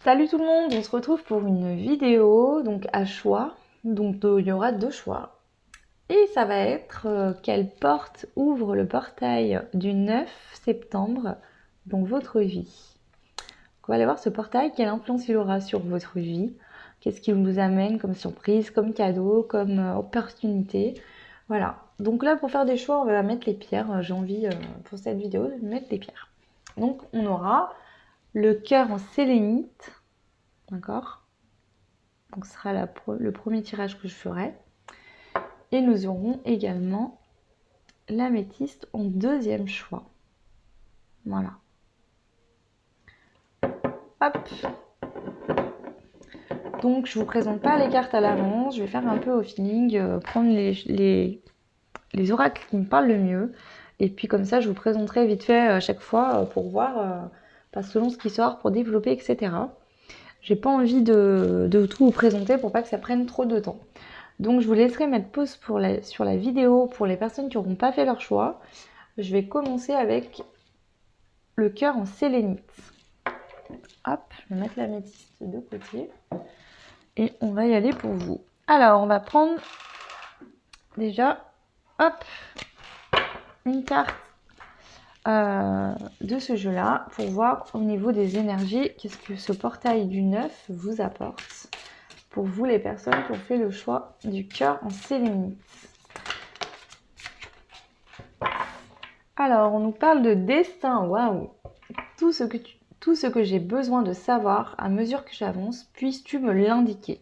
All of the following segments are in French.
Salut tout le monde, on se retrouve pour une vidéo donc à choix. Donc il y aura deux choix. Et ça va être quelle porte ouvre le portail du 9 septembre dans votre vie. Donc, on va aller voir ce portail, quelle influence il aura sur votre vie. Qu'est-ce qu'il vous amène comme surprise, comme cadeau, comme opportunité. Voilà. Donc là pour faire des choix, on va mettre les pierres. J'ai envie pour cette vidéo de mettre les pierres. Donc on aura le cœur en sélénite. D'accord? Donc ce sera le premier tirage que je ferai. Et nous aurons également l'améthyste en deuxième choix. Voilà. Hop. Donc je ne vous présente pas les cartes à l'avance. Je vais faire un peu au feeling, prendre les oracles qui me parlent le mieux. Et puis comme ça, je vous présenterai vite fait à chaque fois pour voir, pas selon ce qui sort, pour développer, etc. J'ai pas envie de tout vous présenter pour pas que ça prenne trop de temps. Donc je vous laisserai mettre pause sur la vidéo pour les personnes qui n'auront pas fait leur choix. Je vais commencer avec le cœur en sélénite. Hop, je vais mettre l'améthyste de côté. Et on va y aller pour vous. Alors, on va prendre déjà, hop, une carte de ce jeu-là pour voir au niveau des énergies, qu'est-ce que ce portail du 9 vous apporte. Pour vous, les personnes qui ont fait le choix du cœur en sélénite. Alors, on nous parle de destin. Waouh! Tout ce que j'ai besoin de savoir à mesure que j'avance, puisses-tu me l'indiquer.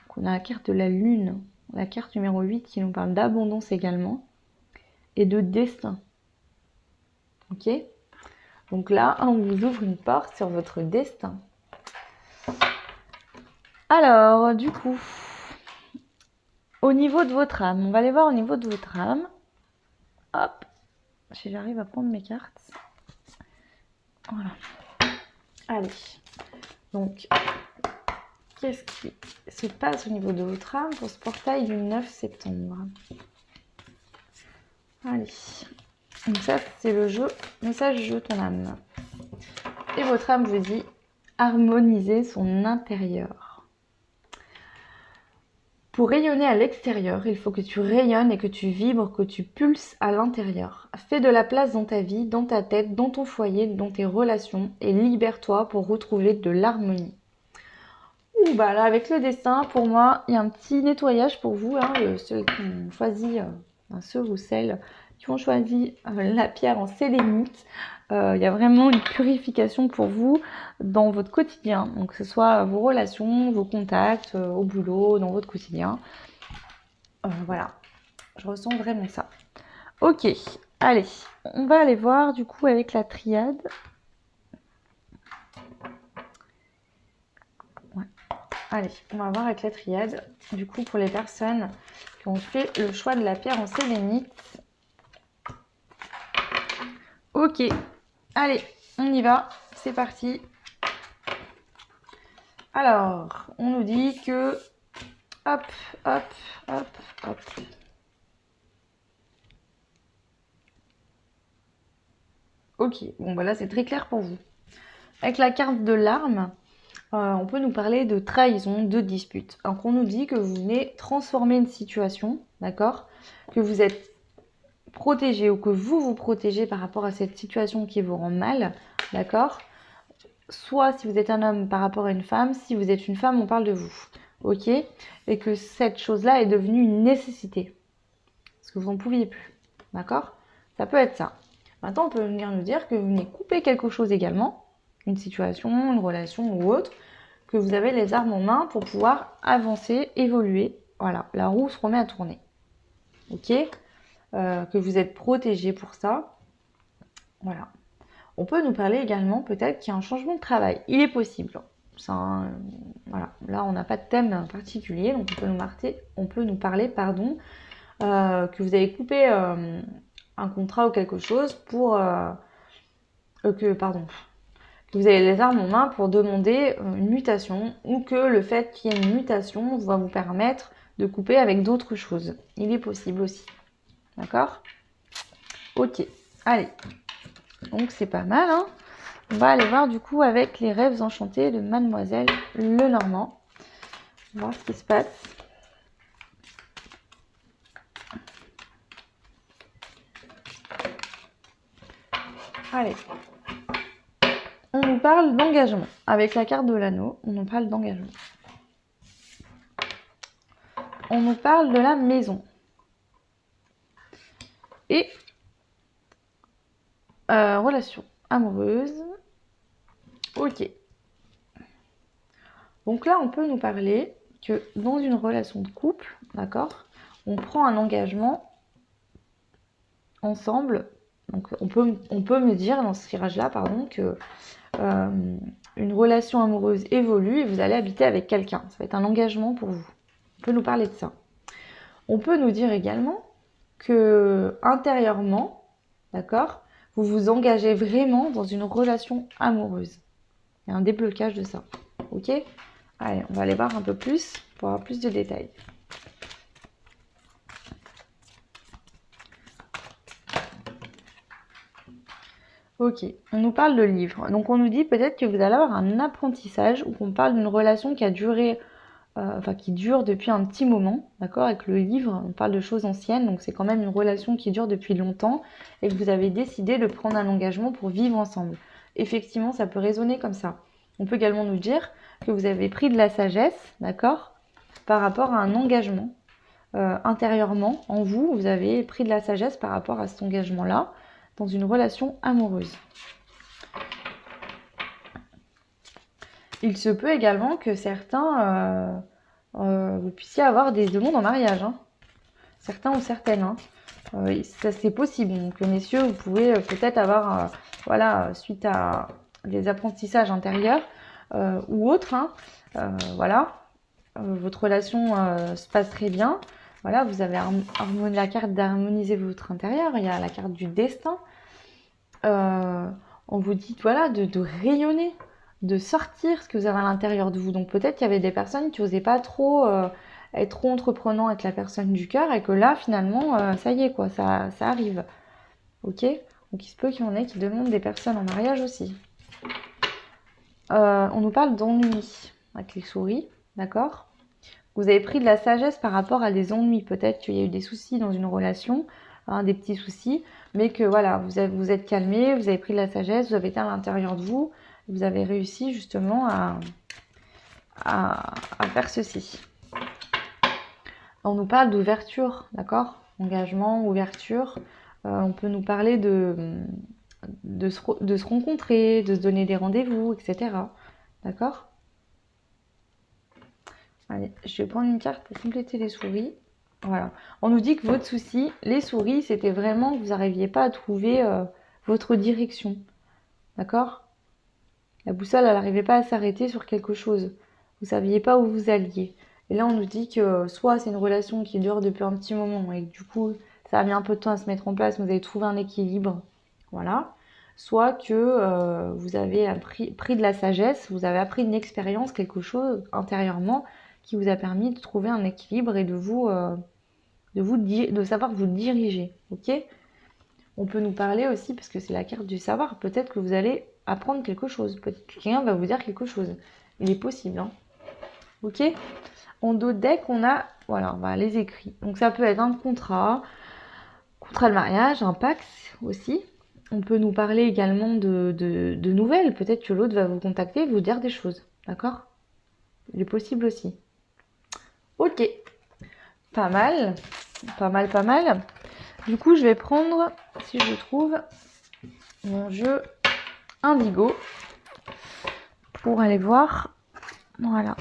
Donc, on a la carte de la lune, la carte numéro 8 qui nous parle d'abondance également et de destin. Ok? Donc là, on vous ouvre une porte sur votre destin. Alors, du coup, au niveau de votre âme, on va aller voir au niveau de votre âme. Hop, si j'arrive à prendre mes cartes. Voilà. Allez. Donc, qu'est-ce qui se passe au niveau de votre âme pour ce portail du 9 septembre? Allez. Donc ça, c'est le jeu, message jeu ton âme. Et votre âme vous dit harmoniser son intérieur. Pour rayonner à l'extérieur, il faut que tu rayonnes et que tu vibres, que tu pulses à l'intérieur. Fais de la place dans ta vie, dans ta tête, dans ton foyer, dans tes relations et libère-toi pour retrouver de l'harmonie. Ouh, bah là, avec le dessin, pour moi, il y a un petit nettoyage pour vous, hein, ceux qui ont choisi, ceux ou celles qui ont choisi la pierre en sélénite. Il y a vraiment une purification pour vous dans votre quotidien. Donc, que ce soit vos relations, vos contacts, au boulot, dans votre quotidien. Voilà, je ressens vraiment ça. Ok, allez, on va aller voir du coup avec la triade. Allez, on va voir avec la triade. Du coup, pour les personnes qui ont fait le choix de la pierre en sélénite. Ok, allez, on y va. C'est parti. Alors, on nous dit que... Hop, hop, hop, hop. Ok, bon, bah là, c'est très clair pour vous. Avec la carte de l'arme, on peut nous parler de trahison, de dispute. Donc on nous dit que vous venez transformer une situation, d'accord? Que vous êtes protégé ou que vous vous protégez par rapport à cette situation qui vous rend mal, d'accord? Soit si vous êtes un homme par rapport à une femme, si vous êtes une femme, on parle de vous, ok? Et que cette chose-là est devenue une nécessité, parce que vous n'en pouviez plus, d'accord? Ça peut être ça. Maintenant, on peut venir nous dire que vous venez couper quelque chose également, une situation, une relation ou autre, que vous avez les armes en main pour pouvoir avancer, évoluer. Voilà, la roue se remet à tourner. Ok? Que vous êtes protégé pour ça. Voilà. On peut nous parler également peut-être qu'il y a un changement de travail. Il est possible. Ça, voilà. Là, on n'a pas de thème particulier, donc on peut nous parler, que vous avez coupé un contrat ou quelque chose pour que vous avez les armes en main pour demander une mutation ou que le fait qu'il y ait une mutation va vous permettre de couper avec d'autres choses. Il est possible aussi. D'accord? Ok. Allez. Donc c'est pas mal, hein? On va aller voir du coup avec les rêves enchantés de Mademoiselle Lenormand. On va voir ce qui se passe. Allez. On nous parle d'engagement. Avec la carte de l'anneau, on nous parle d'engagement. On nous parle de la maison. Et relation amoureuse. Ok. Donc là, on peut nous parler que dans une relation de couple, d'accord, on prend un engagement ensemble. Donc on peut me dire dans ce tirage-là, pardon, que une relation amoureuse évolue et vous allez habiter avec quelqu'un. Ça va être un engagement pour vous. On peut nous parler de ça. On peut nous dire également que intérieurement, d'accord, vous vous engagez vraiment dans une relation amoureuse. Il y a un déblocage de ça. Ok? Allez, on va aller voir un peu plus pour avoir plus de détails. Ok, on nous parle de livres. Donc on nous dit peut-être que vous allez avoir un apprentissage ou qu'on parle d'une relation qui a duré, qui dure depuis un petit moment, d'accord? Avec le livre, on parle de choses anciennes, donc c'est quand même une relation qui dure depuis longtemps et que vous avez décidé de prendre un engagement pour vivre ensemble. Effectivement, ça peut résonner comme ça. On peut également nous dire que vous avez pris de la sagesse, d'accord? Par rapport à un engagement. Intérieurement, en vous, vous avez pris de la sagesse par rapport à cet engagement-là dans une relation amoureuse. Il se peut également que certains, vous puissiez avoir des demandes en mariage. Hein. Certains ou certaines. Hein. Ça c'est possible. Donc messieurs, vous pouvez peut-être avoir, voilà, suite à des apprentissages intérieurs ou autres, hein, voilà, votre relation se passe très bien. Voilà, vous avez la carte d'harmoniser votre intérieur. Il y a la carte du destin. On vous dit voilà, de rayonner, de sortir ce que vous avez à l'intérieur de vous. Donc peut-être qu'il y avait des personnes qui n'osaient pas trop être trop entreprenant avec la personne du cœur et que là finalement ça y est quoi, ça arrive. Ok? Donc il se peut qu'il y en ait qui demandent des personnes en mariage aussi. On nous parle d'ennui avec les souris, d'accord? Vous avez pris de la sagesse par rapport à des ennuis. Peut-être qu'il y a eu des soucis dans une relation, hein, des petits soucis, mais que voilà, vous êtes calmé, vous avez pris de la sagesse, vous avez été à l'intérieur de vous, vous avez réussi justement à faire ceci. On nous parle d'ouverture, d'accord? Engagement, ouverture. On peut nous parler de se rencontrer, de se donner des rendez-vous, etc. D'accord? Allez, je vais prendre une carte pour compléter les souris. Voilà. On nous dit que votre souci, les souris, c'était vraiment que vous n'arriviez pas à trouver votre direction. D'accord? La boussole, elle n'arrivait pas à s'arrêter sur quelque chose. Vous ne saviez pas où vous alliez. Et là, on nous dit que soit c'est une relation qui dure depuis un petit moment et que du coup, ça a mis un peu de temps à se mettre en place, mais vous avez trouvé un équilibre. Voilà. Soit que vous avez pris de la sagesse, vous avez appris une expérience, quelque chose intérieurement qui vous a permis de trouver un équilibre et de savoir vous diriger. Ok? On peut nous parler aussi, parce que c'est la carte du savoir, peut-être que vous allez apprendre quelque chose. Peut-être que quelqu'un va vous dire quelque chose. Il est possible. Hein. Ok? En dos de deck, on a voilà, les écrits. Donc ça peut être un contrat de mariage, un pax aussi. On peut nous parler également de nouvelles. Peut-être que l'autre va vous contacter et vous dire des choses. D'accord? Il est possible aussi. Ok. Pas mal. Pas mal, pas mal. Du coup, je vais prendre, si je trouve, mon jeu Indigo pour aller voir, voilà,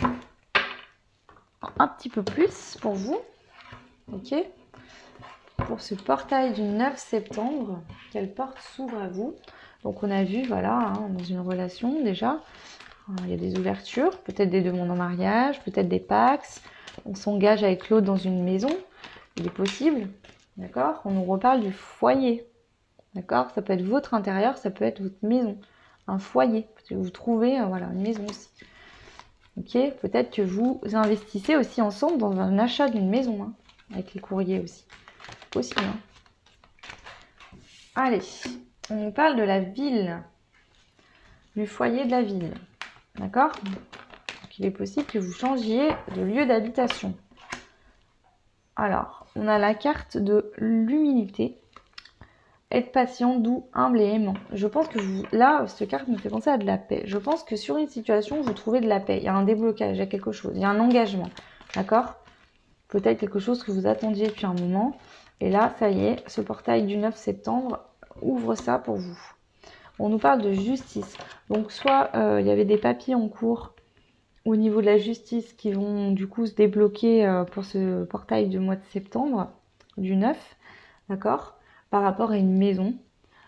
un petit peu plus pour vous, ok, pour ce portail du 9 septembre, quelle porte s'ouvre à vous. Donc on a vu, voilà, hein, dans une relation déjà, il y a des ouvertures, peut-être des demandes en mariage, peut-être des pax, on s'engage avec l'autre dans une maison, il est possible, d'accord. On nous reparle du foyer. D'accord? Ça peut être votre intérieur, ça peut être votre maison, un foyer. Vous trouvez voilà, une maison aussi. Ok? Peut-être que vous investissez aussi ensemble dans un achat d'une maison, hein, avec les courriers aussi. Possible. Hein. Allez, on parle de la ville. du foyer de la ville. D'accord? Donc, il est possible que vous changiez de lieu d'habitation. Alors, on a la carte de l'humilité. Être patient, doux, humble et aimant. Je pense que vous, là, cette carte me fait penser à de la paix. Je pense que sur une situation, vous trouvez de la paix. Il y a un déblocage, il y a quelque chose, il y a un engagement. D'accord? Peut-être quelque chose que vous attendiez depuis un moment. Et là, ça y est, ce portail du 9 septembre ouvre ça pour vous. On nous parle de justice. Donc, soit il y avait des papiers en cours au niveau de la justice qui vont du coup se débloquer pour ce portail du mois de septembre, du 9, d'accord? Par rapport à une maison.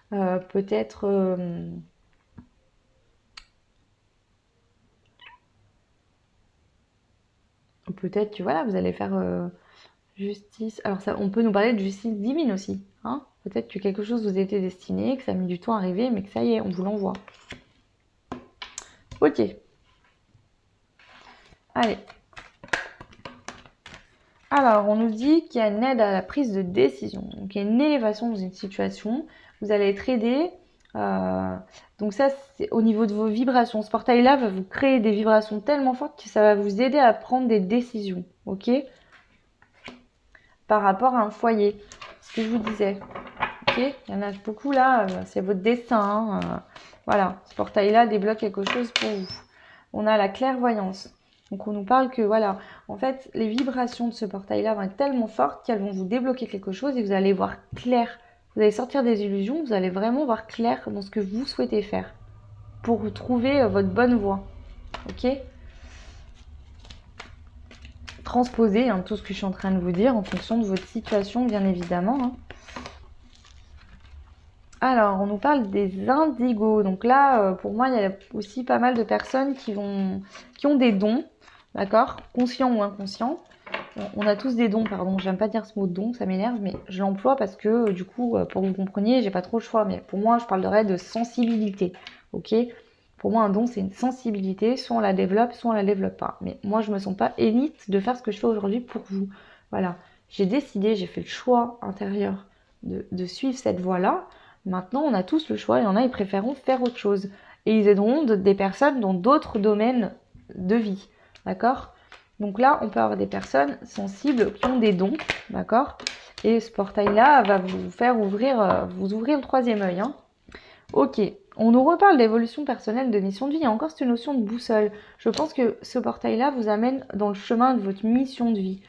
Peut-être peut-être que voilà, vous allez faire justice. Alors ça, on peut nous parler de justice divine aussi. Hein, peut-être que quelque chose vous était destiné, que ça a mis du temps à arriver, mais que ça y est, on vous l'envoie. Ok. Allez. Alors, on nous dit qu'il y a une aide à la prise de décision. Donc, il y a une élévation dans une situation. Vous allez être aidé. Donc ça, c'est au niveau de vos vibrations. Ce portail-là va vous créer des vibrations tellement fortes que ça va vous aider à prendre des décisions. Ok? Par rapport à un foyer. Ce que je vous disais. Ok? Il y en a beaucoup là. C'est votre destin. Hein, voilà. Ce portail-là débloque quelque chose pour vous. On a la clairvoyance. Donc on nous parle que voilà, en fait, les vibrations de ce portail-là vont être tellement fortes qu'elles vont vous débloquer quelque chose et vous allez voir clair. Vous allez sortir des illusions, vous allez vraiment voir clair dans ce que vous souhaitez faire pour trouver votre bonne voie. Ok? Transposer tout ce que je suis en train de vous dire en fonction de votre situation, bien évidemment. Hein. Alors, on nous parle des indigos. Donc là, pour moi, il y a aussi pas mal de personnes qui ont des dons. D'accord? Conscient ou inconscient. On a tous des dons, pardon. J'aime pas dire ce mot don, ça m'énerve, mais je l'emploie parce que du coup, pour que vous compreniez, j'ai pas trop le choix. Mais pour moi, je parlerais de sensibilité. Ok? Pour moi, un don, c'est une sensibilité. Soit on la développe, soit on la développe pas. Mais moi, je me sens pas élite de faire ce que je fais aujourd'hui pour vous. Voilà. J'ai décidé, j'ai fait le choix intérieur de suivre cette voie-là. Maintenant, on a tous le choix. Il y en a, ils préféreront faire autre chose. Et ils aideront des personnes dans d'autres domaines de vie. D'accord? Donc là, on peut avoir des personnes sensibles qui ont des dons, d'accord? Et ce portail-là va vous faire ouvrir, vous ouvrir le troisième œil. Hein. Ok, on nous reparle d'évolution personnelle, de mission de vie. Il y a encore cette notion de boussole. Je pense que ce portail-là vous amène dans le chemin de votre mission de vie.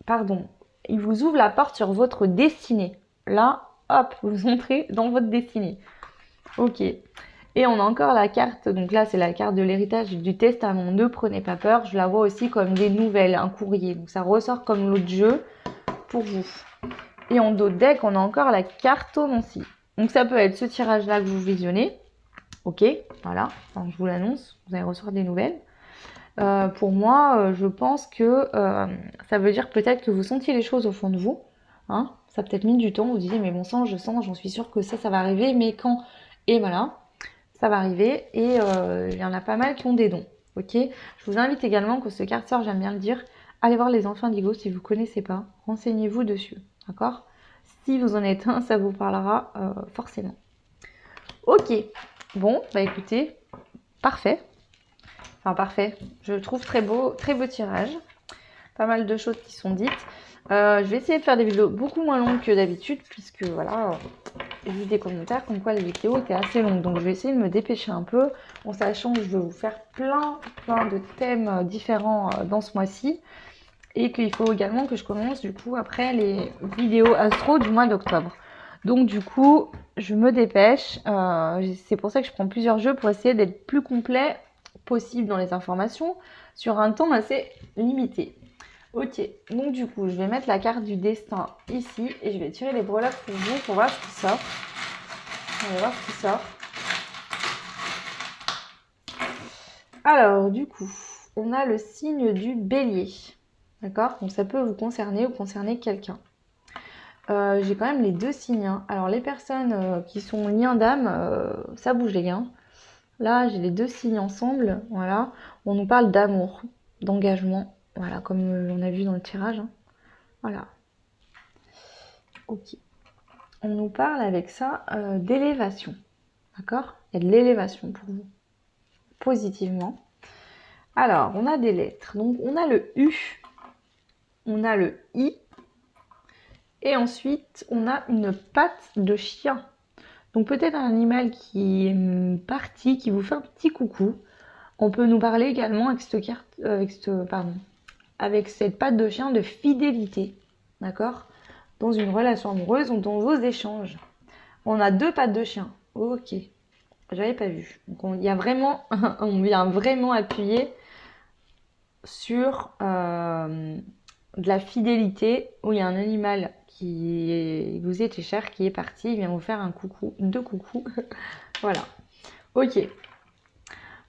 Pardon, il vous ouvre la porte sur votre destinée. Là, hop, vous entrez dans votre destinée. Ok. Et on a encore la carte, donc là c'est la carte de l'héritage du testament, ne prenez pas peur, je la vois aussi comme des nouvelles, un courrier, donc ça ressort comme l'autre jeu pour vous. Et en dos de deck, on a encore la cartomancie. Donc ça peut être ce tirage-là que vous visionnez, ok, voilà, enfin, je vous l'annonce, vous allez recevoir des nouvelles. Pour moi, je pense que ça veut dire peut-être que vous sentiez les choses au fond de vous, hein, ça a peut-être mis du temps, vous disiez mais bon sang, je sens, j'en suis sûre que ça va arriver, mais quand? Et voilà. Ça va arriver et il y en a pas mal qui ont des dons. Ok. Je vous invite également que ce carte sort, j'aime bien le dire, allez voir les enfants indigo si vous ne connaissez pas, renseignez-vous dessus, d'accord? Si vous en êtes un, ça vous parlera forcément. Ok, bon, bah écoutez, parfait. Enfin parfait, je le trouve très beau tirage. Pas mal de choses qui sont dites. Je vais essayer de faire des vidéos beaucoup moins longues que d'habitude puisque voilà, j'ai vu des commentaires comme quoi les vidéos étaient assez longues. Donc je vais essayer de me dépêcher un peu en sachant que je vais vous faire plein de thèmes différents dans ce mois-ci. Et qu'il faut également que je commence du coup après les vidéos astro du mois d'octobre. Donc du coup, je me dépêche. C'est pour ça que je prends plusieurs jeux pour essayer d'être plus complet possible dans les informations sur un temps assez limité. Ok, donc du coup, je vais mettre la carte du destin ici et je vais tirer les breloques pour vous pour voir ce qui sort. On va voir ce qui sort. Alors, du coup, on a le signe du bélier. D'accord? Donc ça peut vous concerner ou concerner quelqu'un. J'ai quand même les deux signes. Hein. Alors les personnes qui sont liens d'âme, ça bouge les gars. Là, j'ai les deux signes ensemble. Voilà. On nous parle d'amour, d'engagement. Voilà, comme on a vu dans le tirage. Hein. Voilà. Ok. On nous parle avec ça d'élévation. D'accord? Il y a de l'élévation pour vous, positivement. Alors, on a des lettres. Donc, on a le U, on a le I, et ensuite, on a une patte de chien. Donc, peut-être un animal qui est parti, qui vous fait un petit coucou. On peut nous parler également avec cette carte, avec cette patte de chien de fidélité. D'accord? Dans une relation amoureuse ou dans vos échanges. On a deux pattes de chien. Ok. J'avais pas vu. Donc, on vient vraiment appuyer sur de la fidélité où il y a un animal qui vous était cher, qui est parti, il vient vous faire un coucou, deux coucous. Voilà. Ok.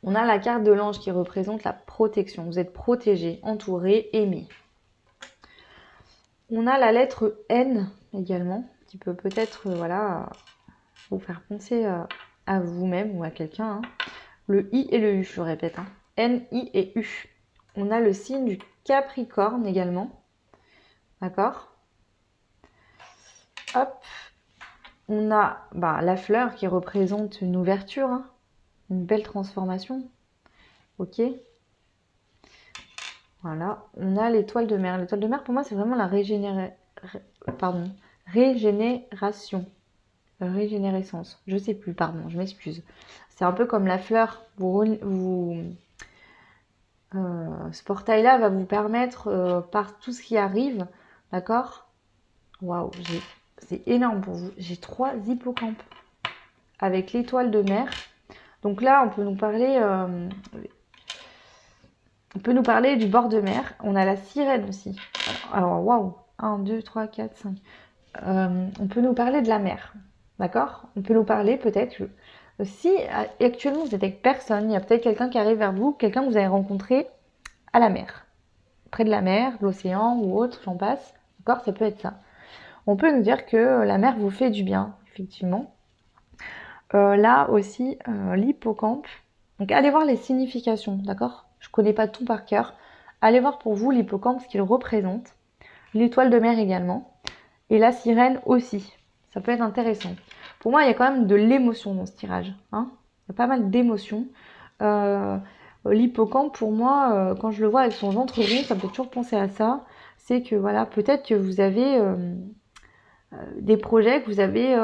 On a la carte de l'ange qui représente la protection. Vous êtes protégé, entouré, aimé. On a la lettre N également, qui peut peut-être voilà, vous faire penser à vous-même ou à quelqu'un. Hein. Le I et le U, je le répète. Hein. N, I et U. On a le signe du Capricorne également. D'accord? Hop. On a la fleur qui représente une ouverture, hein, une belle transformation. Ok? Voilà. On a l'étoile de mer. L'étoile de mer, pour moi, c'est vraiment la régénération. Régénérescence. Je sais plus, pardon, je m'excuse. C'est un peu comme la fleur. Ce portail-là va vous permettre, par tout ce qui arrive, d'accord? Waouh, c'est énorme pour vous. J'ai 3 hippocampes avec l'étoile de mer. Donc là, on peut nous parler du bord de mer. On a la sirène aussi. Alors, waouh, 1, 2, 3, 4, 5. On peut nous parler de la mer, d'accord? On peut nous parler peut-être, si actuellement vous êtes avec personne, il y a peut-être quelqu'un qui arrive vers vous, quelqu'un que vous avez rencontré à la mer, près de la mer, de l'océan ou autre, j'en passe, d'accord? Ça peut être ça. On peut nous dire que la mer vous fait du bien, effectivement. Là aussi, l'hippocampe. Donc allez voir les significations, d'accord? Je connais pas tout par cœur. Allez voir pour vous l'hippocampe, ce qu'il représente. L'étoile de mer également. Et la sirène aussi. Ça peut être intéressant. Pour moi, il y a quand même de l'émotion dans ce tirage. Hein, il y a pas mal d'émotions. L'hippocampe, pour moi, quand je le vois avec son ventre rond, ça me fait toujours penser à ça. C'est que voilà, peut-être que vous avez des projets que vous avez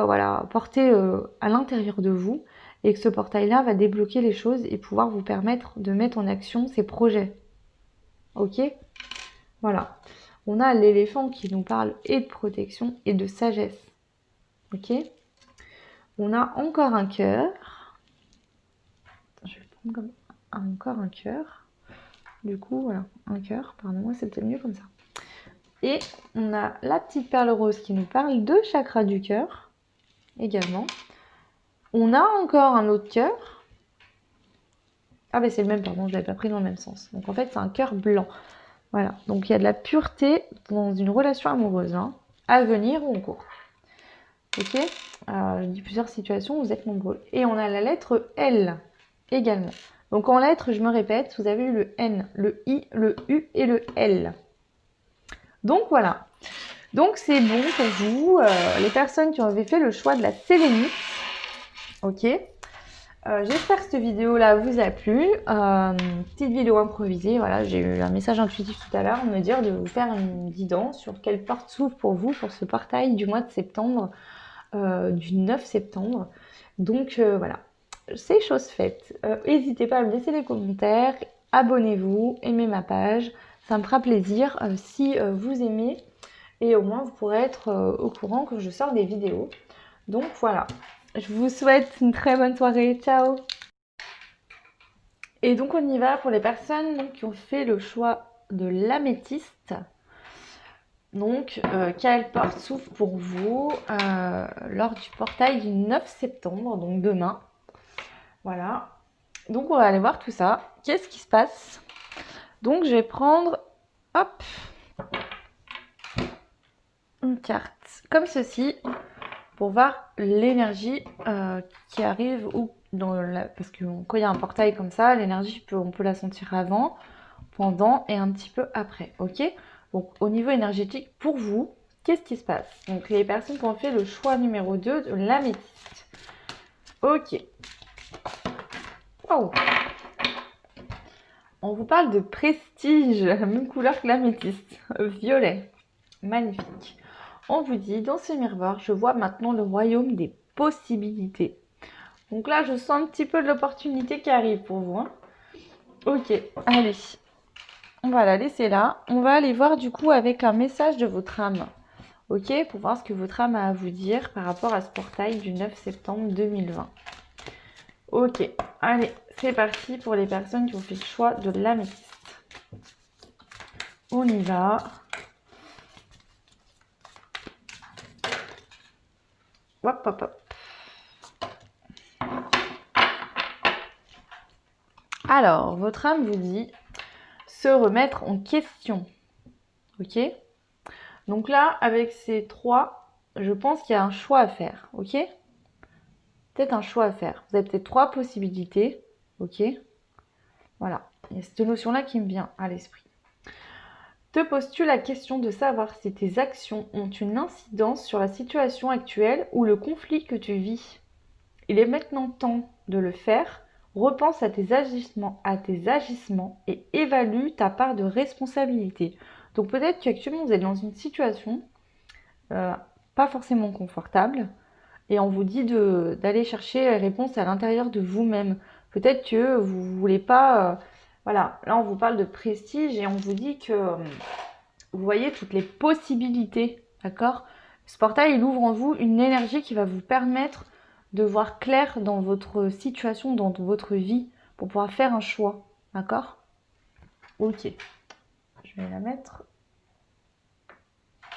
portés à l'intérieur de vous et que ce portail-là va débloquer les choses et pouvoir vous permettre de mettre en action ces projets. Ok? Voilà. On a l'éléphant qui nous parle et de protection et de sagesse. Ok? On a encore un cœur. Je vais prendre comme encore un cœur. Du coup, voilà, un cœur. Pardon, c'est peut-être mieux comme ça. Et on a la petite perle rose qui nous parle de chakra du cœur également. On a encore un autre cœur. Ah ben c'est le même, pardon, je l'avais pas pris dans le même sens. Donc en fait, c'est un cœur blanc. Voilà, donc il y a de la pureté dans une relation amoureuse, hein, à venir ou en cours. Ok, je dis plusieurs situations, vous êtes nombreux. Et on a la lettre L également. Donc en lettres, je me répète, vous avez eu le N, le I, le U et le L. Donc voilà. Donc c'est bon pour vous, les personnes qui avaient fait le choix de la sélénite. Ok. J'espère que cette vidéo là vous a plu. Petite vidéo improvisée, voilà, j'ai eu un message intuitif tout à l'heure, me dire de vous faire une guidance sur quelle porte s'ouvre pour vous pour ce portail du mois de septembre, du 9 septembre. Donc voilà, c'est chose faite. N'hésitez pas à me laisser des commentaires, abonnez-vous, aimez ma page, ça me fera plaisir si vous aimez et au moins vous pourrez être au courant quand je sors des vidéos. Donc voilà. Je vous souhaite une très bonne soirée. Ciao! Et donc on y va pour les personnes qui ont fait le choix de l'améthyste. Donc quelle porte s'ouvre pour vous lors du portail du 9 septembre, donc demain. Voilà. Donc on va aller voir tout ça. Qu'est-ce qui se passe? Donc je vais prendre, hop, une carte comme ceci. Pour voir l'énergie qui arrive ou parce que quand il y a un portail comme ça, l'énergie on peut la sentir avant, pendant et un petit peu après. Ok? Donc au niveau énergétique, pour vous, qu'est-ce qui se passe? Donc les personnes qui ont fait le choix numéro 2 de l'améthyste. Ok. Wow. On vous parle de prestige, même couleur que l'améthyste, violet, magnifique. On vous dit, dans ce miroir, je vois maintenant le royaume des possibilités. Donc là, je sens un petit peu de l'opportunité qui arrive pour vous. Hein. Ok, allez, on va la laisser là. On va aller voir du coup avec un message de votre âme. Ok, pour voir ce que votre âme a à vous dire par rapport à ce portail du 9 septembre 2020. Ok, allez, c'est parti pour les personnes qui ont fait le choix de l'améthyste. On y va. Hop, hop, hop. Alors, votre âme vous dit se remettre en question. Ok? Donc là, avec ces trois, je pense qu'il y a un choix à faire. Ok? Peut-être un choix à faire. Vous avez peut-être trois possibilités. Ok? Voilà. Il y a cette notion-là qui me vient à l'esprit. Te poses-tu la question de savoir si tes actions ont une incidence sur la situation actuelle ou le conflit que tu vis? Il est maintenant temps de le faire. Repense à tes agissements et évalue ta part de responsabilité. Donc peut-être qu'actuellement vous êtes dans une situation pas forcément confortable et on vous dit d'aller chercher la réponse à l'intérieur de vous-même. Peut-être que vous ne voulez pas... voilà, là on vous parle de prestige et on vous dit que vous voyez toutes les possibilités, d'accord? Ce portail, il ouvre en vous une énergie qui va vous permettre de voir clair dans votre situation, dans votre vie, pour pouvoir faire un choix, d'accord? Ok, je vais la mettre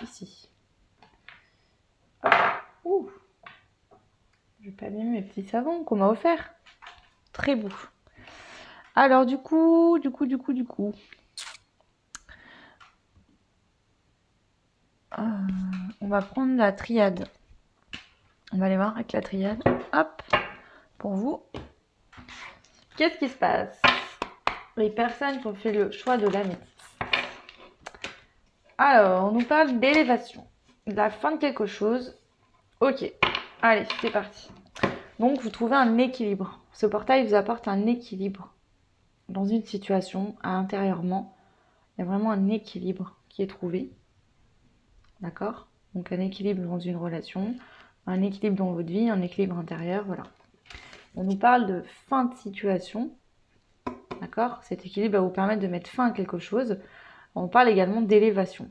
ici. Hop. Ouh. Je vais pas abîmer mes petits savons qu'on m'a offert. Très beau. Alors du coup, on va prendre la triade. On va aller voir avec la triade. Hop, pour vous. Qu'est-ce qui se passe? Les personnes qui ont fait le choix de l'améthyste. Alors, on nous parle d'élévation, de la fin de quelque chose. Ok, allez, c'est parti. Donc, vous trouvez un équilibre. Ce portail vous apporte un équilibre dans une situation, intérieurement. Il y a vraiment un équilibre qui est trouvé. D'accord? Donc, un équilibre dans une relation, un équilibre dans votre vie, un équilibre intérieur, voilà. On nous parle de fin de situation. D'accord? Cet équilibre va vous permettre de mettre fin à quelque chose. On parle également d'élévation.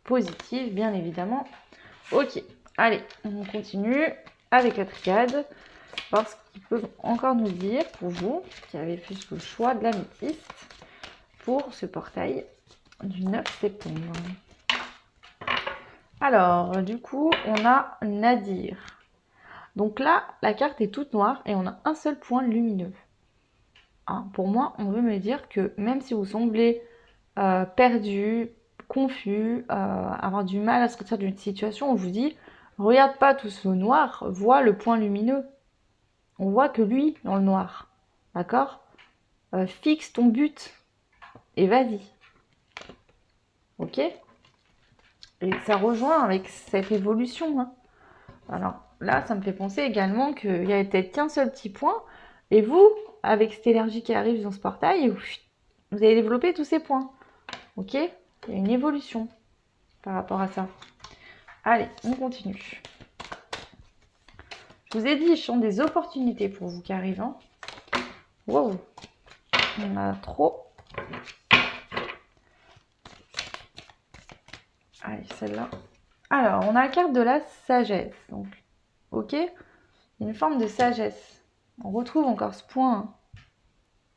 Positive, bien évidemment. Ok, allez, on continue avec la triade. Voir ce qu'ils peuvent encore nous dire pour vous qui avez fait le choix de l'améthyste pour ce portail du 9 septembre. Alors, du coup, on a Nadir. Donc là, la carte est toute noire et on a un seul point lumineux. Hein, pour moi, on veut me dire que même si vous semblez perdu, confus, avoir du mal à sortir d'une situation, on vous dit, regarde pas tout ce noir, vois le point lumineux. On voit que lui, dans le noir. D'accord? Fixe ton but et vas-y. Ok? Et ça rejoint avec cette évolution. Hein. Alors là, ça me fait penser également qu'il y avait peut-être qu'un seul petit point. Et vous, avec cette énergie qui arrive dans ce portail, vous allez développer tous ces points. Ok? Il y a une évolution par rapport à ça. Allez, on continue. Je vous ai dit, je sens des opportunités pour vous qui arrivent. Hein. Wow! Il y en a trop. Allez, celle-là. Alors, on a la carte de la sagesse. Donc, ok? Une forme de sagesse. On retrouve encore ce point hein,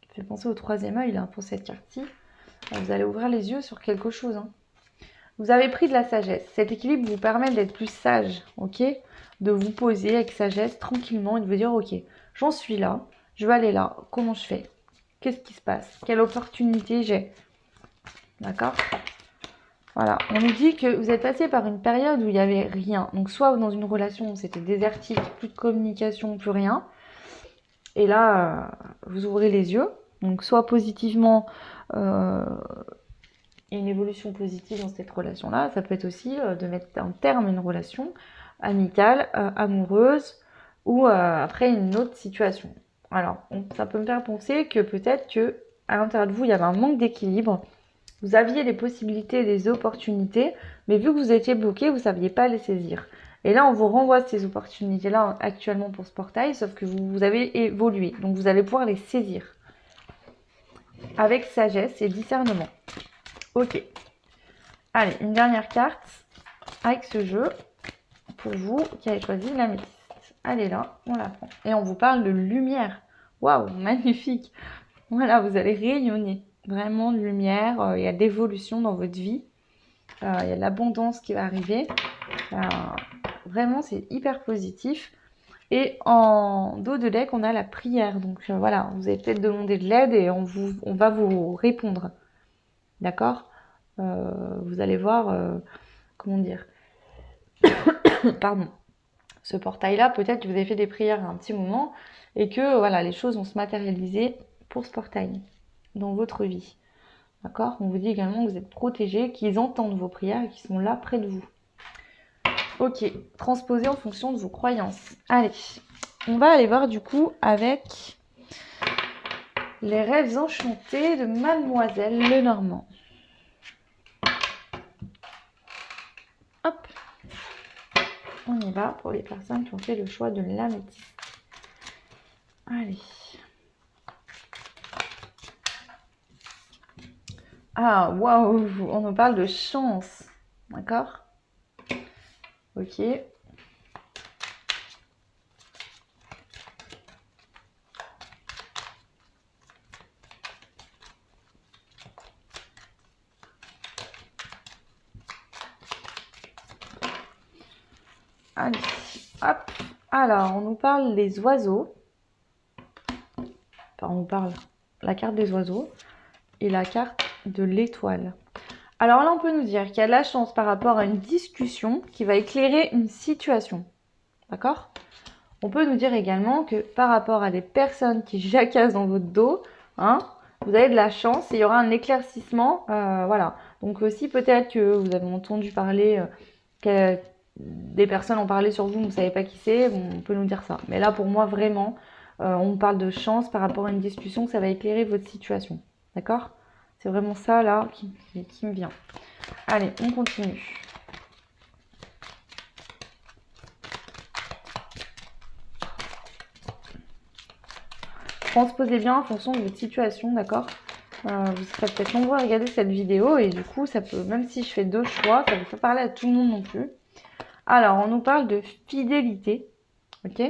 qui fait penser au troisième œil là, pour cette carte-ci. Vous allez ouvrir les yeux sur quelque chose. Hein. Vous avez pris de la sagesse. Cet équilibre vous permet d'être plus sage, ok? De vous poser avec sagesse, tranquillement, et de vous dire, ok, j'en suis là, je vais aller là, comment je fais? Qu'est-ce qui se passe? Quelle opportunité j'ai? D'accord? Voilà, on nous dit que vous êtes passé par une période où il n'y avait rien. Donc soit dans une relation où c'était désertique, plus de communication, plus rien. Et là, vous ouvrez les yeux. Donc soit positivement, il y a une évolution positive dans cette relation-là. Ça peut être aussi de mettre en terme une relation amicale, amoureuse, ou après une autre situation. Alors, ça peut me faire penser que peut-être que à l'intérieur de vous, il y avait un manque d'équilibre. Vous aviez les possibilités, les opportunités, mais vu que vous étiez bloqué, vous ne saviez pas les saisir. Et là, on vous renvoie ces opportunités-là actuellement pour ce portail, sauf que vous avez évolué. Donc, vous allez pouvoir les saisir avec sagesse et discernement. Ok. Allez, une dernière carte avec ce jeu pour vous qui avez choisi l'améthyste. Allez là, on la prend. Et on vous parle de lumière. Waouh, magnifique. Voilà, vous allez rayonner. Vraiment de lumière. Il y a de l'évolution dans votre vie. Il y a de l'abondance qui va arriver. Vraiment, c'est hyper positif. Et en dos de deck, on a la prière. Donc voilà, vous avez peut-être demandé de l'aide et on va vous répondre. D'accord? Vous allez voir, comment dire, pardon, ce portail-là, peut-être que vous avez fait des prières à un petit moment et que voilà, les choses vont se matérialiser pour ce portail dans votre vie. D'accord? On vous dit également que vous êtes protégés, qu'ils entendent vos prières et qu'ils sont là près de vous. Ok, transposé en fonction de vos croyances. Allez, on va aller voir du coup avec les rêves enchantés de Mademoiselle Lenormand. Hop, on y va pour les personnes qui ont fait le choix de l'améthyste. Allez. Ah, waouh, on nous parle de chance. D'accord? Ok. Allez, hop. Alors, on nous parle des oiseaux. Enfin, on nous parle la carte des oiseaux et la carte de l'étoile. Alors là, on peut nous dire qu'il y a de la chance par rapport à une discussion qui va éclairer une situation. D'accord? On peut nous dire également que par rapport à des personnes qui jacassent dans votre dos, hein, vous avez de la chance et il y aura un éclaircissement. Voilà. Donc si peut-être que vous avez entendu parler, que des personnes ont parlé sur vous, vous ne savez pas qui c'est, bon, on peut nous dire ça. Mais là, pour moi, vraiment, on parle de chance par rapport à une discussion, que ça va éclairer votre situation. D'accord? C'est vraiment ça, là, qui me vient. Allez, on continue. Transposez bien en fonction de votre situation, d'accord? Vous serez peut-être nombreux à regarder cette vidéo et du coup, ça peut, même si je fais deux choix, ça ne peut pas parler à tout le monde non plus. Alors, on nous parle de fidélité, ok?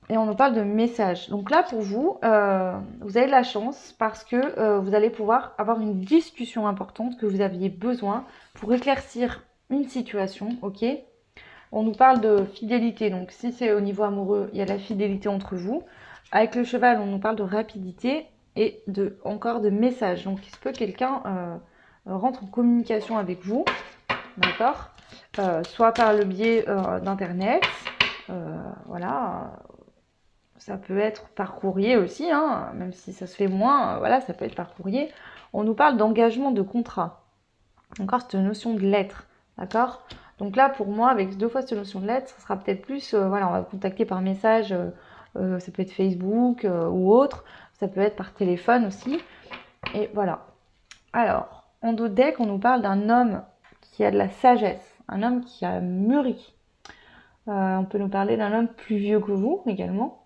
Et on nous parle de message. Donc là, pour vous, vous avez de la chance parce que vous allez pouvoir avoir une discussion importante que vous aviez besoin pour éclaircir une situation, ok? On nous parle de fidélité. Donc si c'est au niveau amoureux, il y a la fidélité entre vous. Avec le cheval, on nous parle de rapidité et encore de message. Donc il se peut que quelqu'un rentre en communication avec vous, d'accord? Soit par le biais d'internet, voilà. Ça peut être par courrier aussi, hein, même si ça se fait moins, voilà, ça peut être par courrier. On nous parle d'engagement de contrat. Encore cette notion de lettre, d'accord? Donc là, pour moi, avec deux fois cette notion de lettre, ça sera peut-être plus, voilà, on va vous contacter par message, ça peut être Facebook ou autre, ça peut être par téléphone aussi. Et voilà. Alors, en dos de deck, on nous parle d'un homme qui a de la sagesse, un homme qui a mûri. On peut nous parler d'un homme plus vieux que vous également.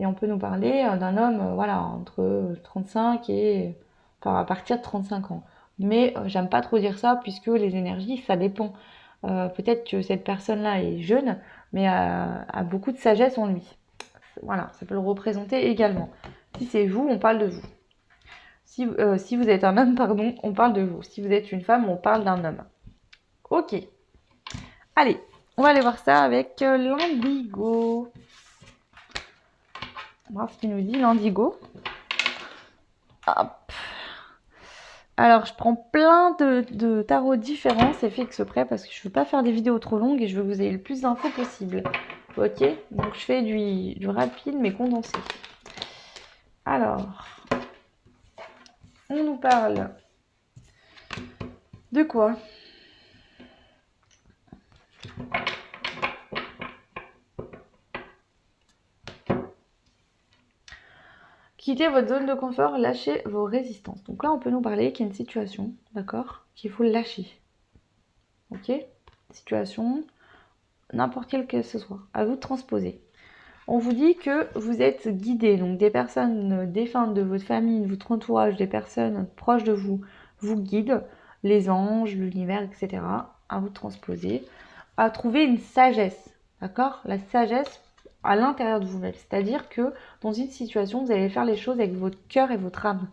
Et on peut nous parler d'un homme, voilà, entre 35 et... Enfin, à partir de 35 ans. Mais j'aime pas trop dire ça, puisque les énergies, ça dépend. Peut-être que cette personne-là est jeune, mais a beaucoup de sagesse en lui. Voilà, ça peut le représenter également. Si c'est vous, on parle de vous. Si vous êtes un homme, pardon, on parle de vous. Si vous êtes une femme, on parle d'un homme. Ok. Allez, on va aller voir ça avec l'indigo. On va voir ce qu'il nous dit, l'indigo. Hop. Alors, je prends plein de tarots différents, c'est fait exprès parce que je ne veux pas faire des vidéos trop longues et je veux que vous ayez le plus d'infos possible. Ok, donc je fais du rapide mais condensé. Alors, on nous parle de quoi? Quittez votre zone de confort, lâchez vos résistances. Donc là, on peut nous parler qu'il y a une situation, d'accord, qu'il faut lâcher. Ok? Situation, n'importe quelle que ce soit, à vous de transposer. On vous dit que vous êtes guidé, donc des personnes défuntes de votre famille, de votre entourage, des personnes proches de vous, vous guident, les anges, l'univers, etc. À vous de transposer, à trouver une sagesse, d'accord? La sagesse à l'intérieur de vous-même, c'est-à-dire que dans une situation, vous allez faire les choses avec votre cœur et votre âme,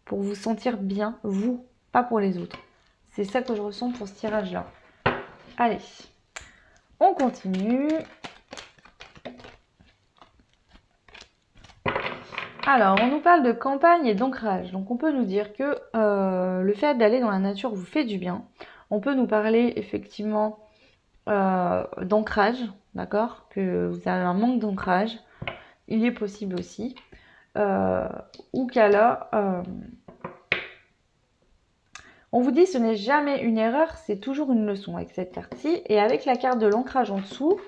pour vous sentir bien, vous, pas pour les autres. C'est ça que je ressens pour ce tirage-là. Allez, on continue. Alors, on nous parle de campagne et d'ancrage. Donc, on peut nous dire que le fait d'aller dans la nature vous fait du bien. On peut nous parler effectivement d'ancrage, d'accord? Que vous avez un manque d'ancrage. Il est possible aussi. Ou qu'alors, on vous dit ce n'est jamais une erreur, c'est toujours une leçon avec cette carte-ci. Et avec la carte de l'ancrage en dessous,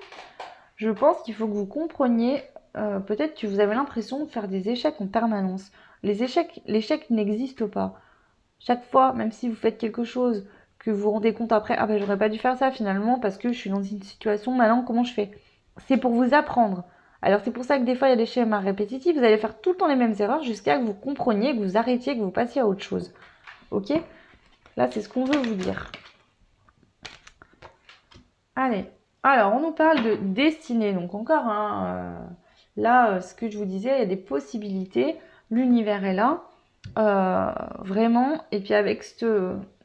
je pense qu'il faut que vous compreniez, peut-être que vous avez l'impression de faire des échecs en permanence. L'échec n'existe pas. Chaque fois, même si vous faites quelque chose, que vous vous rendez compte après, ah ben j'aurais pas dû faire ça finalement parce que je suis dans une situation, maintenant comment je fais? C'est pour vous apprendre. Alors c'est pour ça que des fois il y a des schémas répétitifs, vous allez faire tout le temps les mêmes erreurs jusqu'à que vous compreniez, que vous arrêtiez, que vous passiez à autre chose. Ok? Là c'est ce qu'on veut vous dire. Allez, alors on nous parle de destinée, donc encore, hein, là ce que je vous disais, il y a des possibilités, l'univers est là, vraiment, et puis avec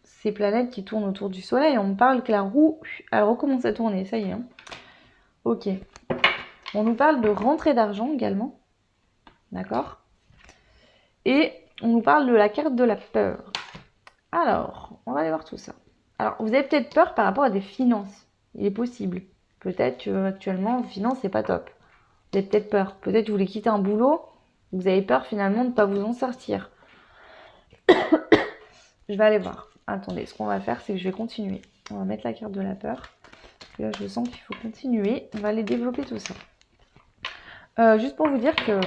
ces planètes qui tournent autour du soleil, on me parle que la roue, elle recommence à tourner, ça y est. Hein. Ok. On nous parle de rentrée d'argent également, d'accord? Et on nous parle de la carte de la peur. Alors, on va aller voir tout ça. Alors, vous avez peut-être peur par rapport à des finances. Il est possible. Peut-être qu'actuellement, vos finances, c'est pas top. Vous avez peut-être peur. Peut-être que vous voulez quitter un boulot. Vous avez peur finalement de ne pas vous en sortir. Je vais aller voir. Attendez, ce qu'on va faire, c'est que je vais continuer. On va mettre la carte de la peur. Là, je sens qu'il faut continuer. On va aller développer tout ça. Juste pour vous dire que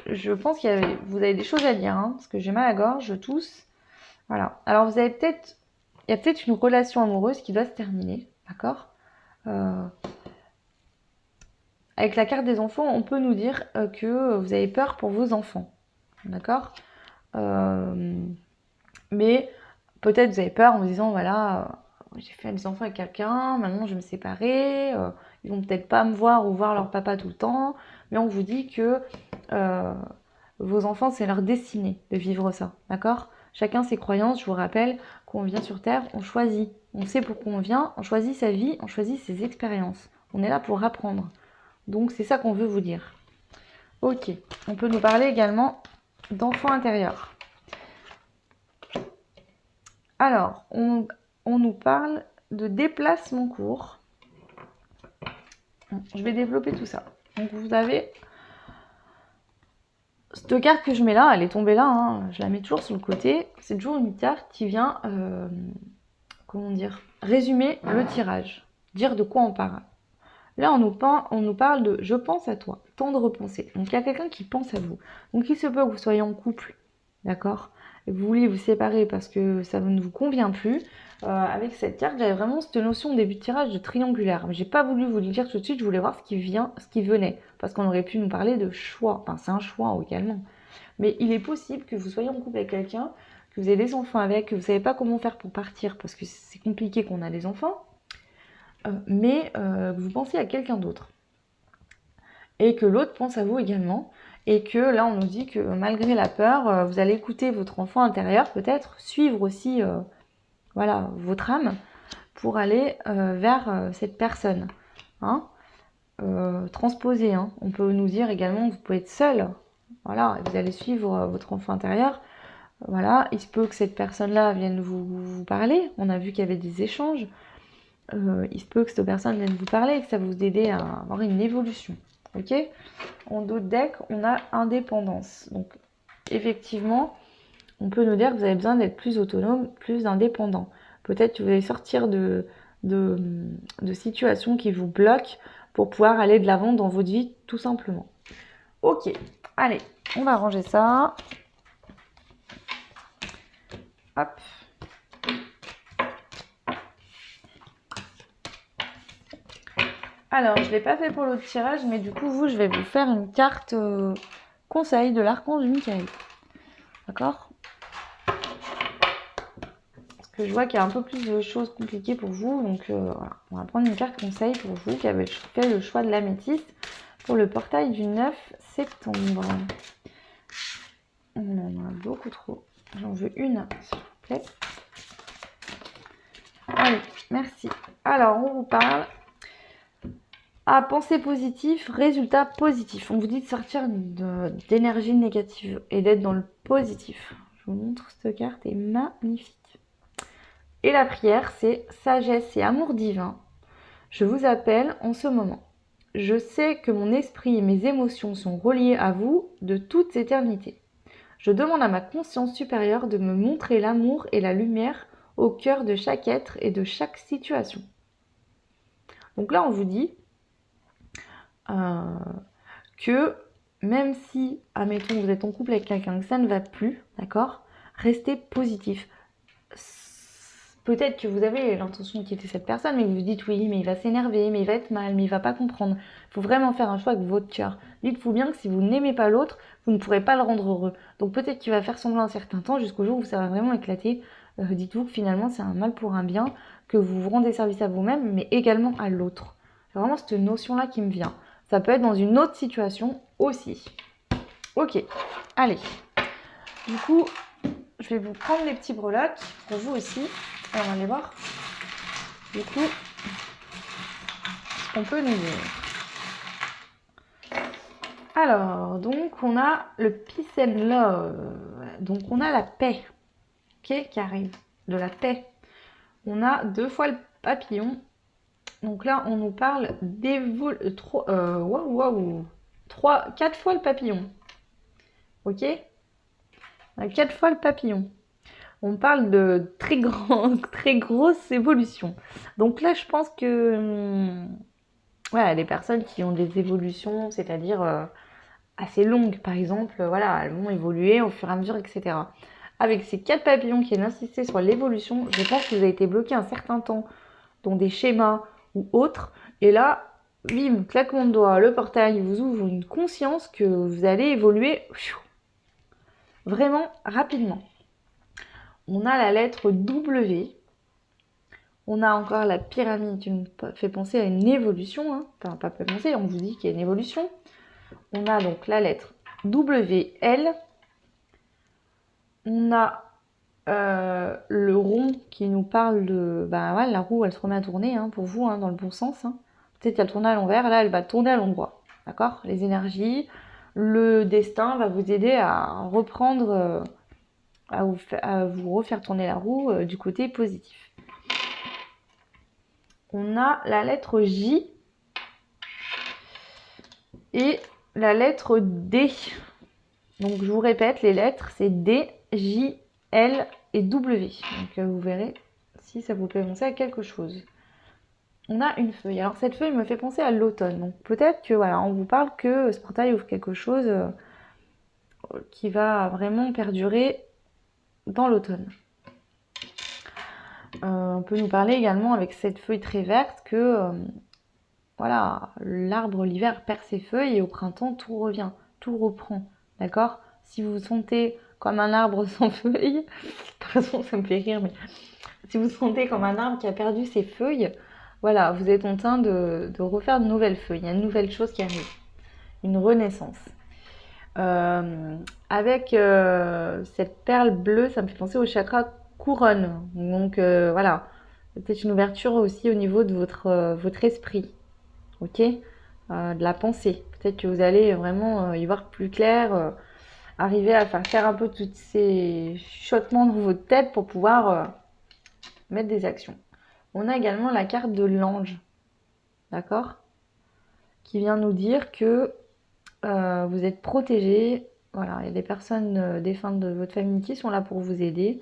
je pense que vous avez des choses à dire, hein, parce que j'ai mal à la gorge, je tousse. Voilà. Alors, vous avez peut-être... Il y a peut-être une relation amoureuse qui doit se terminer, d'accord? Avec la carte des enfants, on peut nous dire que vous avez peur pour vos enfants, d'accord? Mais peut-être vous avez peur en vous disant, voilà, j'ai fait des enfants avec quelqu'un, maintenant je vais me séparer, ils vont peut-être pas me voir ou voir leur papa tout le temps, mais on vous dit que vos enfants, c'est leur destinée de vivre ça, d'accord? Chacun ses croyances, je vous rappelle qu'on vient sur Terre, on choisit, on sait pourquoi on vient, on choisit sa vie, on choisit ses expériences. On est là pour apprendre. Donc c'est ça qu'on veut vous dire. Ok, on peut nous parler également d'enfant intérieur. Alors, on nous parle de déplacement court. Je vais développer tout ça. Donc vous avez cette carte que je mets là, elle est tombée là, hein, je la mets toujours sur le côté. C'est toujours une carte qui vient, comment dire, résumer le tirage, dire de quoi on parle. Là, on nous parle de « je pense à toi », tendre pensée. Donc, il y a quelqu'un qui pense à vous. Donc, il se peut que vous soyez en couple, d'accord? Et que vous vouliez vous séparer parce que ça ne vous convient plus. Avec cette carte, j'avais vraiment cette notion au début de tirage de triangulaire. Mais j'ai pas voulu vous le dire tout de suite, je voulais voir ce qui venait. Parce qu'on aurait pu nous parler de choix. Enfin, c'est un choix également. Mais il est possible que vous soyez en couple avec quelqu'un, que vous ayez des enfants avec, que vous savez pas comment faire pour partir parce que c'est compliqué qu'on a des enfants. Mais vous pensez à quelqu'un d'autre et que l'autre pense à vous également et que là on nous dit que malgré la peur vous allez écouter votre enfant intérieur, peut-être suivre aussi voilà, votre âme pour aller vers cette personne, hein, transposer, hein. On peut nous dire également que vous pouvez être seul, voilà, et vous allez suivre votre enfant intérieur. Voilà, il se peut que cette personne-là vienne vous parler, on a vu qu'il y avait des échanges. Il se peut que cette personne vienne vous parler et que ça vous aide à avoir une évolution. Ok? En dos de deck, on a indépendance. Donc, effectivement, on peut nous dire que vous avez besoin d'être plus autonome, plus indépendant. Peut-être que vous allez sortir de situations qui vous bloquent pour pouvoir aller de l'avant dans votre vie, tout simplement. Ok, allez, on va ranger ça. Hop. Alors, je ne l'ai pas fait pour l'autre tirage, mais du coup, je vais vous faire une carte conseil de l'archange Michael. D'accord? Parce que je vois qu'il y a un peu plus de choses compliquées pour vous. Donc, voilà. On va prendre une carte conseil pour vous qui avez fait le choix de l'améthyste pour le portail du 9 septembre. On en a beaucoup trop. J'en veux une, s'il vous plaît. Allez, merci. Alors, on vous parle. Ah, pensée positive, résultat positif. On vous dit de sortir d'énergie négative et d'être dans le positif. Je vous montre, cette carte est magnifique. Et la prière, c'est sagesse et amour divin. Je vous appelle en ce moment. Je sais que mon esprit et mes émotions sont reliés à vous de toute éternité. Je demande à ma conscience supérieure de me montrer l'amour et la lumière au cœur de chaque être et de chaque situation. Donc là, on vous dit que même si, admettons, vous êtes en couple avec quelqu'un que ça ne va plus, d'accord, restez positif. Peut-être que vous avez l'intention de quitter cette personne, mais vous vous dites oui, mais il va s'énerver, mais il va être mal, mais il va pas comprendre. Il faut vraiment faire un choix avec votre cœur. Dites-vous bien que si vous n'aimez pas l'autre, vous ne pourrez pas le rendre heureux. Donc peut-être qu'il va faire semblant un certain temps jusqu'au jour où ça va vraiment éclater. Dites-vous que finalement c'est un mal pour un bien, que vous vous rendez service à vous-même, mais également à l'autre. C'est vraiment cette notion-là qui me vient. Ça peut être dans une autre situation aussi. Ok, allez. Du coup, je vais vous prendre les petits breloques pour vous aussi. Alors, on va aller voir. Du coup, ce qu'on peut nous dire. Alors, donc, on a le peace and love. Donc, on a la paix. Ok, qui arrive. De la paix. On a 2 fois le papillon. Donc là, on nous parle d'évolution. 4 fois le papillon. Ok, 4 fois le papillon. On parle de très grosse évolution. Donc là, je pense que voilà, les personnes qui ont des évolutions, c'est-à-dire assez longues, par exemple, voilà, elles vont évoluer au fur et à mesure, etc. Avec ces 4 papillons qui viennent insister sur l'évolution, je pense que vous avez été bloqué un certain temps dans des schémas ou autres. Et là, bim, claquement de doigts, le portail vous ouvre une conscience que vous allez évoluer vraiment rapidement. On a la lettre W. On a encore la pyramide qui nous fait penser à une évolution. Hein. Enfin, pas penser, on vous dit qu'il y a une évolution. On a donc la lettre WL. On a le rond qui nous parle de... Ben, ouais, la roue, elle se remet à tourner hein, pour vous, hein, dans le bon sens. Hein. Peut-être qu'elle tourne à l'envers, là, elle va tourner à l'endroit. D'accord? Les énergies, le destin va vous aider à reprendre... à vous refaire tourner la roue du côté positif. On a la lettre J et la lettre D. Donc je vous répète, les lettres c'est D, J, L et W. Donc vous verrez si ça vous fait penser à quelque chose. On a une feuille. Alors cette feuille me fait penser à l'automne. Donc peut-être que voilà, on vous parle que ce portail ouvre quelque chose qui va vraiment perdurer dans l'automne. On peut nous parler également avec cette feuille très verte que voilà, l'arbre l'hiver perd ses feuilles et au printemps tout revient, tout reprend, d'accord? Si vous vous sentez comme un arbre sans feuilles, pardon, ça me fait rire, mais si vous vous sentez comme un arbre qui a perdu ses feuilles, voilà, vous êtes en train de refaire de nouvelles feuilles, il y a une nouvelle chose qui arrive, une renaissance. Avec cette perle bleue, ça me fait penser au chakra couronne, donc voilà, peut-être une ouverture aussi au niveau de votre esprit. Ok, de la pensée. Peut-être que vous allez vraiment y voir plus clair, arriver à faire taire un peu tous ces chuchotements dans votre tête pour pouvoir mettre des actions. On a également la carte de l'ange, d'accord, qui vient nous dire que vous êtes protégé. Voilà, il y a des personnes défuntes de votre famille qui sont là pour vous aider,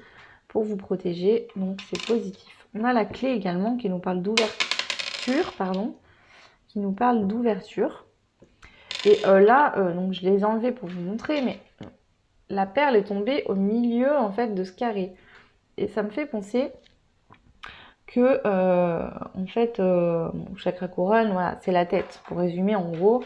pour vous protéger, donc c'est positif. On a la clé également qui nous parle d'ouverture, pardon, qui nous parle d'ouverture. Et là, donc je les ai enlevés pour vous montrer, mais la perle est tombée au milieu en fait de ce carré. Et ça me fait penser que en fait, chakra couronne, voilà, c'est la tête. Pour résumer, en gros,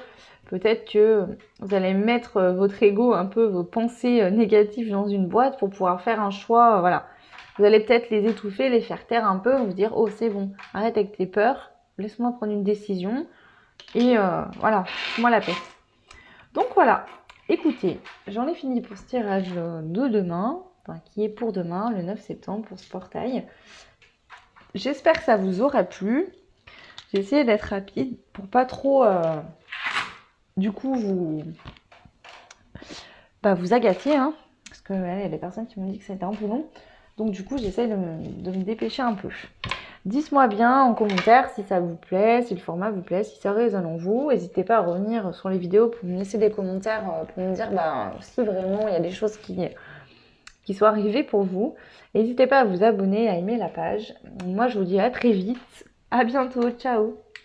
peut-être que vous allez mettre votre ego, un peu vos pensées négatives dans une boîte pour pouvoir faire un choix, voilà. Vous allez peut-être les étouffer, les faire taire un peu, vous dire, oh c'est bon, arrête avec tes peurs, laisse-moi prendre une décision, et voilà, fais-moi la paix. Donc voilà, écoutez, j'en ai fini pour ce tirage de demain, enfin qui est pour demain, le 9 septembre, pour ce portail. J'espère que ça vous aura plu. J'ai essayé d'être rapide pour pas trop, du coup, vous agacer, hein, parce qu'il y a des personnes qui m'ont dit que c'était un peu long. Donc du coup, j'essaye de me dépêcher un peu. Dites-moi bien en commentaire si ça vous plaît, si le format vous plaît, si ça résonne en vous. N'hésitez pas à revenir sur les vidéos pour me laisser des commentaires, pour me dire si vraiment il y a des choses qui soient arrivées pour vous. N'hésitez pas à vous abonner, à aimer la page. Moi, je vous dis à très vite. À bientôt. Ciao.